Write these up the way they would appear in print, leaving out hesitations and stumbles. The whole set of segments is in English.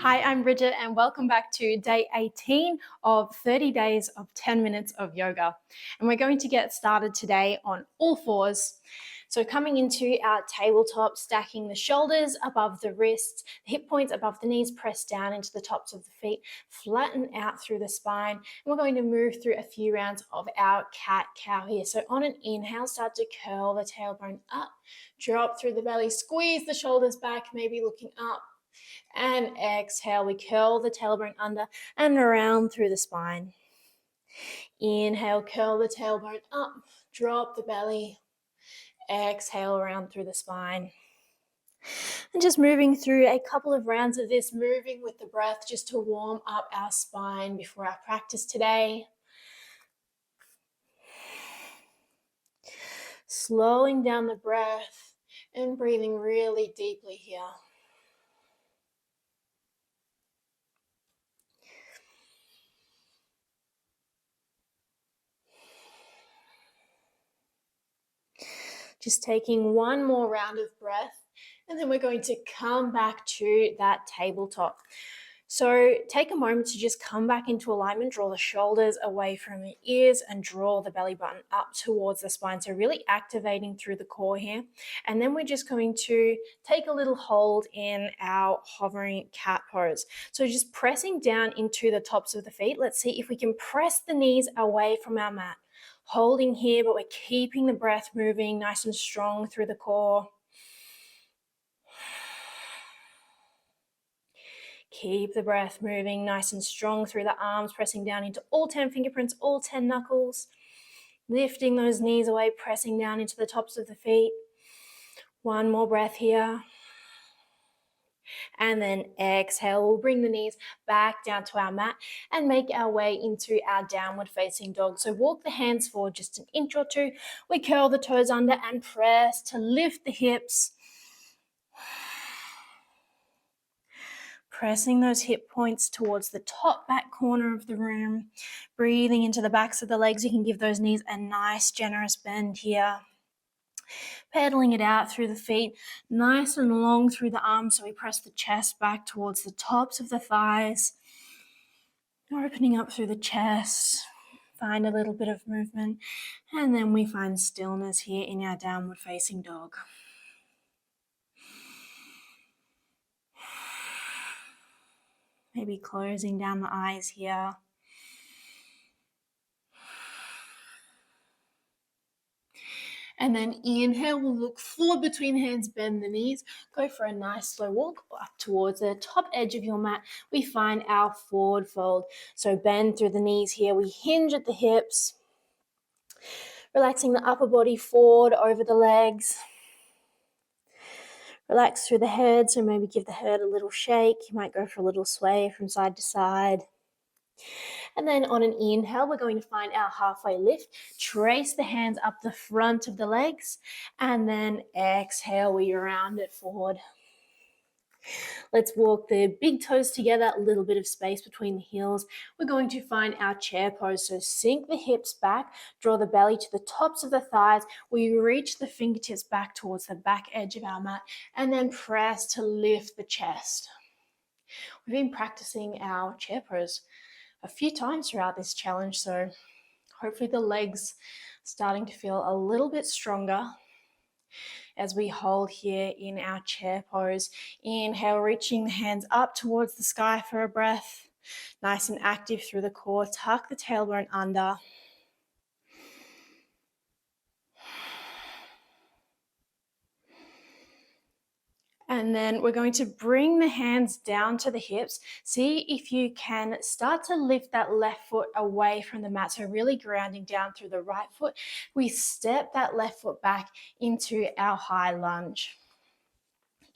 Hi, I'm Bridget and welcome back to day 18 of 30 days of 10 minutes of yoga. And we're going to get started today on all fours. So coming into our tabletop, stacking the shoulders above the wrists, the hip points above the knees, press down into the tops of the feet, flatten out through the spine. And we're going to move through a few rounds of our cat-cow here. So on an inhale, start to curl the tailbone up, drop through the belly, squeeze the shoulders back, maybe looking up. And exhale, we curl the tailbone under and around through the spine. Inhale, curl the tailbone up, drop the belly. Exhale, around through the spine. And just moving through a couple of rounds of this, moving with the breath just to warm up our spine before our practice today. Slowing down the breath and breathing really deeply here. Just taking one more round of breath, and then we're going to come back to that tabletop. So take a moment to just come back into alignment, draw the shoulders away from the ears and draw the belly button up towards the spine. So really activating through the core here. And then we're just going to take a little hold in our hovering cat pose. So just pressing down into the tops of the feet. Let's see if we can press the knees away from our mat. Holding here, but we're keeping the breath moving nice and strong through the core. Keep the breath moving nice and strong through the arms, pressing down into all 10 fingerprints, all 10 knuckles. Lifting those knees away, pressing down into the tops of the feet. One more breath here. And then exhale, we'll bring the knees back down to our mat and make our way into our downward facing dog. So walk the hands forward just an inch or two. We curl the toes under and press to lift the hips. Pressing those hip points towards the top back corner of the room. Breathing into the backs of the legs. You can give those knees a nice generous bend here. Pedaling it out through the feet, nice and long through the arms, so we press the chest back towards the tops of the thighs. Opening up through the chest, find a little bit of movement, and then we find stillness here in our downward facing dog. Maybe closing down the eyes here. And then inhale, we'll look forward between the hands, bend the knees, go for a nice slow walk up towards the top edge of your mat. We find our forward fold. So bend through the knees here. We hinge at the hips, relaxing the upper body forward over the legs. Relax through the head, so maybe give the head a little shake. You might go for a little sway from side to side. And then on an inhale, we're going to find our halfway lift. Trace the hands up the front of the legs. And then exhale, we round it forward. Let's walk the big toes together, a little bit of space between the heels. We're going to find our chair pose. So sink the hips back, draw the belly to the tops of the thighs. We reach the fingertips back towards the back edge of our mat and then press to lift the chest. We've been practicing our chair pose a few times throughout this challenge, so hopefully the legs starting to feel a little bit stronger as we hold here in our chair pose. Inhale, reaching the hands up towards the sky for a breath. Nice and active through the core. Tuck the tailbone under. And then we're going to bring the hands down to the hips. See if you can start to lift that left foot away from the mat. So really grounding down through the right foot. We step that left foot back into our high lunge.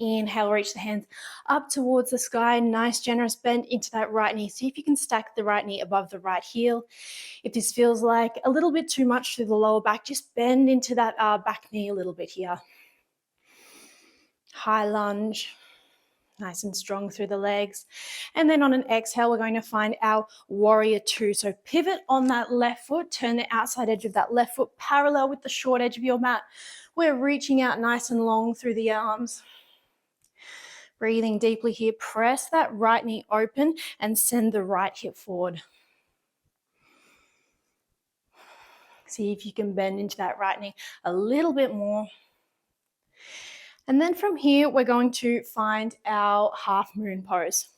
Inhale, reach the hands up towards the sky. Nice generous bend into that right knee. See if you can stack the right knee above the right heel. If this feels like a little bit too much through the lower back, just bend into that back knee a little bit here. High lunge, nice and strong through the legs. And then on an exhale, we're going to find our warrior two. So pivot on that left foot, turn the outside edge of that left foot parallel with the short edge of your mat. We're reaching out nice and long through the arms. Breathing deeply here, press that right knee open and send the right hip forward. See if you can bend into that right knee a little bit more. And then from here, we're going to find our half moon pose.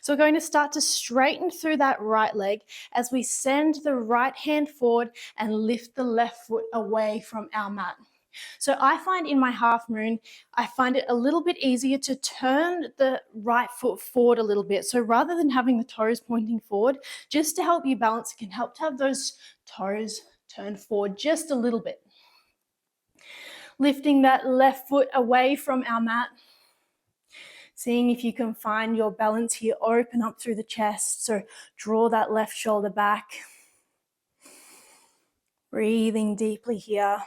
So we're going to start to straighten through that right leg as we send the right hand forward and lift the left foot away from our mat. So I find in my half moon, I find it a little bit easier to turn the right foot forward a little bit. So rather than having the toes pointing forward, just to help you balance, it can help to have those toes turn forward just a little bit. Lifting that left foot away from our mat. Seeing if you can find your balance here, open up through the chest. So draw that left shoulder back. Breathing deeply here.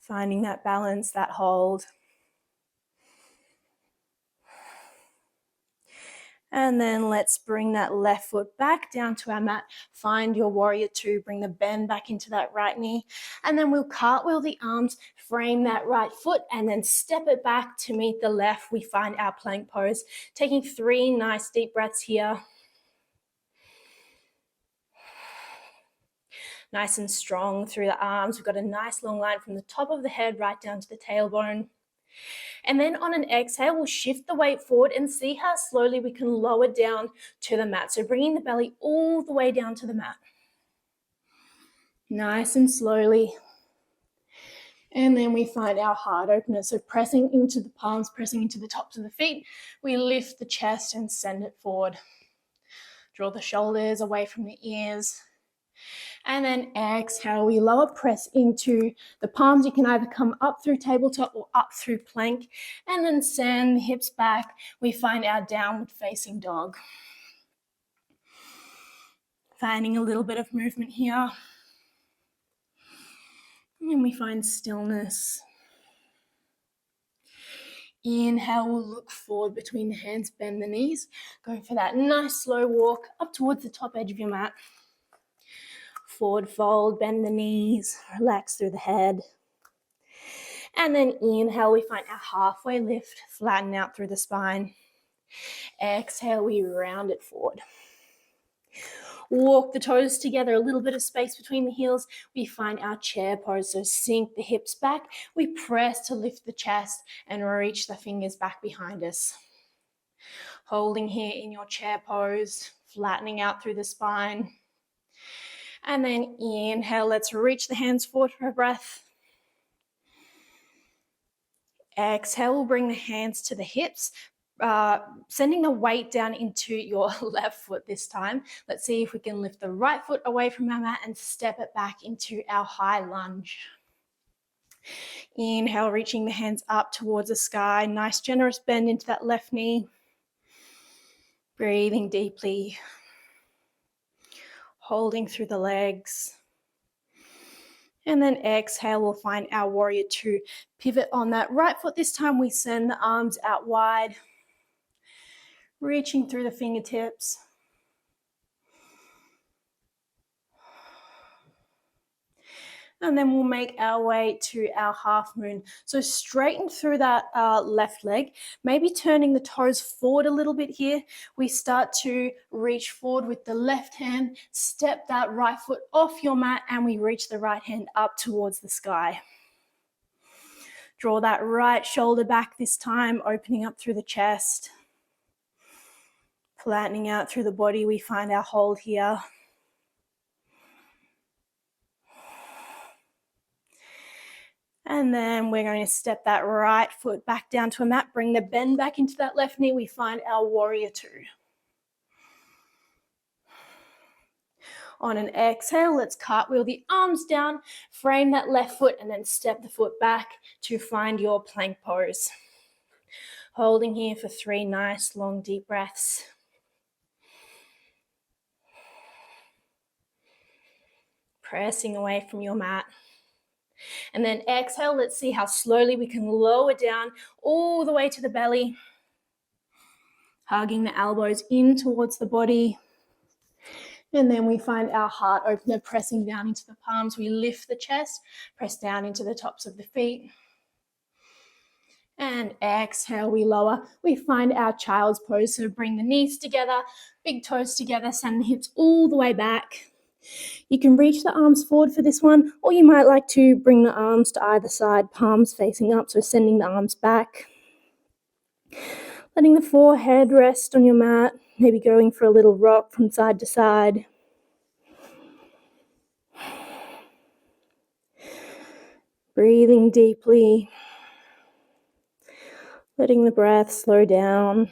Finding that balance, that hold. And then let's bring that left foot back down to our mat. Find your warrior two, bring the bend back into that right knee. And then we'll cartwheel the arms, frame that right foot, and then step it back to meet the left. We find our plank pose. Taking 3 nice deep breaths here. Nice and strong through the arms. We've got a nice long line from the top of the head right down to the tailbone. And then on an exhale, we'll shift the weight forward and see how slowly we can lower down to the mat. So bringing the belly all the way down to the mat. Nice and slowly. And then we find our heart opener. So pressing into the palms, pressing into the tops of the feet. We lift the chest and send it forward. Draw the shoulders away from the ears. And then exhale, we lower press into the palms. You can either come up through tabletop or up through plank. And then send the hips back. We find our downward facing dog. Finding a little bit of movement here. And we find stillness. Inhale, we'll look forward between the hands, bend the knees. Going for that nice slow walk up towards the top edge of your mat. Forward fold, bend the knees, relax through the head. And then inhale, we find our halfway lift, flatten out through the spine. Exhale, we round it forward. Walk the toes together, a little bit of space between the heels. We find our chair pose, so sink the hips back. We press to lift the chest and reach the fingers back behind us. Holding here in your chair pose, flattening out through the spine. And then inhale, let's reach the hands forward for a breath. Exhale, we'll bring the hands to the hips, sending the weight down into your left foot this time. Let's see if we can lift the right foot away from our mat and step it back into our high lunge. Inhale, reaching the hands up towards the sky. Nice generous bend into that left knee. Breathing deeply. Holding through the legs. And then exhale, we'll find our warrior two. Pivot on that right foot. This time we send the arms out wide. Reaching through the fingertips. And then we'll make our way to our half moon. So straighten through that left leg, maybe turning the toes forward a little bit here. We start to reach forward with the left hand, step that right foot off your mat, and we reach the right hand up towards the sky. Draw that right shoulder back this time, opening up through the chest. Flattening out through the body, we find our hold here. And then we're going to step that right foot back down to a mat, bring the bend back into that left knee. We find our warrior two. On an exhale, let's cartwheel the arms down, frame that left foot, and then step the foot back to find your plank pose. Holding here for 3 nice long deep breaths. Pressing away from your mat. And then exhale, let's see how slowly we can lower down all the way to the belly. Hugging the elbows in towards the body. And then we find our heart opener, pressing down into the palms. We lift the chest, press down into the tops of the feet. And exhale, we lower. We find our child's pose. So bring the knees together, big toes together, send the hips all the way back. You can reach the arms forward for this one, or you might like to bring the arms to either side, palms facing up, so sending the arms back. Letting the forehead rest on your mat, maybe going for a little rock from side to side. Breathing deeply, letting the breath slow down.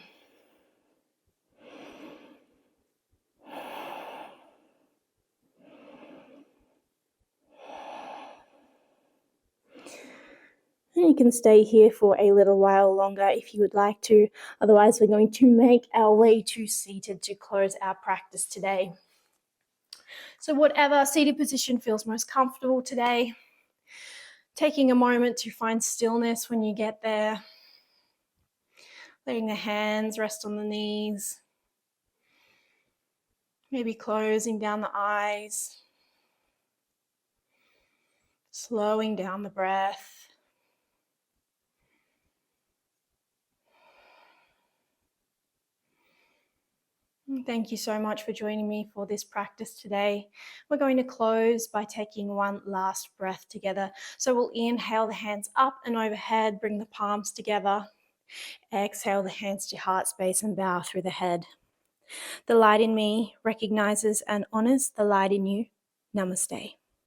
And you can stay here for a little while longer if you would like to. Otherwise, we're going to make our way to seated to close our practice today. So whatever seated position feels most comfortable today, taking a moment to find stillness when you get there, letting the hands rest on the knees, maybe closing down the eyes, slowing down the breath. Thank you so much for joining me for this practice today. We're going to close by taking one last breath together. So we'll inhale the hands up and overhead, bring the palms together. Exhale the hands to heart space and bow through the head. The light in me recognizes and honors the light in you. Namaste.